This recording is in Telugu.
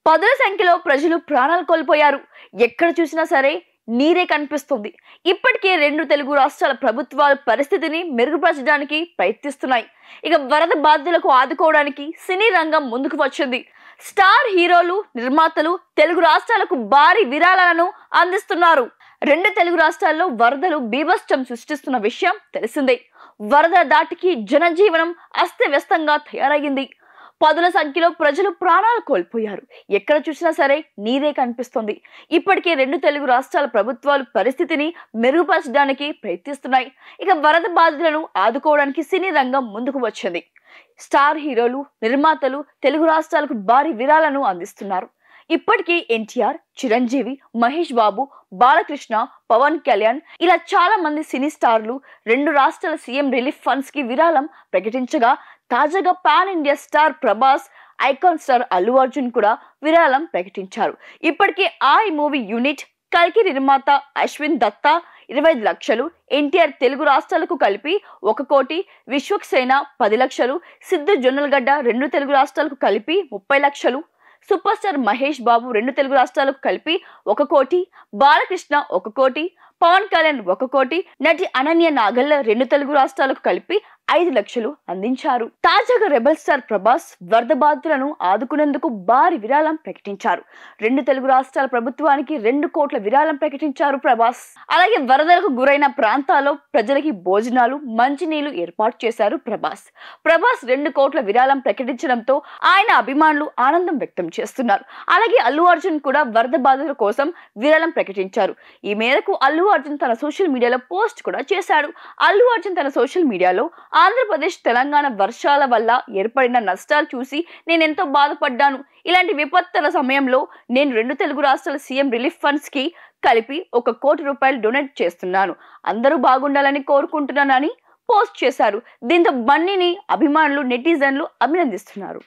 పదుల సంఖ్యలో ప్రజలు ప్రాణాలు కోల్పోయారు. ఎక్కడ చూసినా సరే నీరే కనిపిస్తుంది. ఇప్పటికే రెండు తెలుగు రాష్ట్రాల ప్రభుత్వాలు పరిస్థితిని మెరుగుపరచడానికి ప్రయత్నిస్తున్నాయి. ఇక వరద బాధితులకు ఆదుకోవడానికి సినీ రంగం ముందుకు వచ్చింది. స్టార్ హీరోలు, నిర్మాతలు తెలుగు రాష్ట్రాలకు భారీ విరాళాలను అందిస్తున్నారు. రెండు తెలుగు రాష్ట్రాల్లో వరదలు బీభత్సం సృష్టిస్తున్న విషయం తెలిసిందే. వరద దాటికి జనజీవనం అస్తవ్యస్తంగా తయారయ్యింది. పదుల సంఖ్యలో ప్రజలు ప్రాణాలు కోల్పోయారు. ఎక్కడ చూసినా సరే నీరే కనిపిస్తుంది. ఇప్పటికే రెండు తెలుగు రాష్ట్రాల ప్రభుత్వాలు పరిస్థితిని మెరుగుపరచడానికి ప్రయత్నిస్తున్నాయి. ఇక వరద బాధితులను ఆదుకోవడానికి సినీ రంగం ముందుకు వచ్చింది. స్టార్ హీరోలు, నిర్మాతలు తెలుగు రాష్ట్రాలకు భారీ విరాళాలను అందిస్తున్నారు. ఇప్పటికే ఎన్టీఆర్, చిరంజీవి, మహేష్ బాబు, బాలకృష్ణ, పవన్ కళ్యాణ్ ఇలా చాలా మంది సినీ స్టార్లు రెండు రాష్ట్రాల సీఎం రిలీఫ్ ఫండ్స్ కి విరాళం ప్రకటించగా, తాజాగా pan India star Prabhas, icon star Allu Arjun కూడా విరాళం ప్రకటించారు. ఇప్పటికే ఆ మూవీ యూనిట్, కల్కి నిర్మాత అశ్విన్ దత్తా 25 లక్షలు, ఎన్టీఆర్ తెలుగు రాష్ట్రాలకు కలిపి 1 కోటి, విశ్వక్సేన 10 లక్షలు, సిద్ధు జొన్నలగడ్డ రెండు తెలుగు రాష్ట్రాలకు కలిపి 30 లక్షలు, సూపర్ స్టార్ మహేష్ బాబు రెండు తెలుగు రాష్ట్రాలకు కలిపి 1 కోటి, బాలకృష్ణ 1 కోటి, పవన్ కళ్యాణ్ 1 కోటి, నటి అనన్య నాగల్ల రెండు తెలుగు రాష్ట్రాలకు కలిపి 5 లక్షలు అందించారు. తాజాగా రెబల్ స్టార్ ప్రభాస్ వరద బాధితులను ఆదుకునేందుకు భారీ విరాళం ప్రకటించారు. రెండు తెలుగు రాష్ట్రాల ప్రభుత్వానికి 2 కోట్ల విరాళం ప్రకటించారు ప్రభాస్. అలాగే వరదలకు గురైన ప్రాంతాల్లో ప్రజలకి భోజనాలు, మంచినీళ్లు ఏర్పాటు చేశారు ప్రభాస్. ప్రభాస్ 2 కోట్ల విరాళం ప్రకటించడంతో ఆయన అభిమానులు ఆనందం వ్యక్తం చేస్తున్నారు. అలాగే అల్లు అర్జున్ కూడా వరద బాధితుల కోసం విరాళం ప్రకటించారు. ఈ మేరకు అల్లు అర్జున్ తన సోషల్ మీడియాలో పోస్ట్ కూడా చేశాడు. అల్లు అర్జున్ తన సోషల్ మీడియాలో ఆంధ్రప్రదేశ్, తెలంగాణ వర్షాల వల్ల ఏర్పడిన నష్టాలు చూసి నేనెంతో బాధపడ్డాను. ఇలాంటి విపత్తుల సమయంలో నేను రెండు తెలుగు రాష్ట్రాల సీఎం రిలీఫ్ ఫండ్స్ కి కలిపి 1 కోటి రూపాయలు డొనేట్ చేస్తున్నాను. అందరూ బాగుండాలని కోరుకుంటున్నానని పోస్ట్ చేశారు. దీంతో బన్నీని అభిమానులు, నెటిజన్లు అభినందిస్తున్నారు.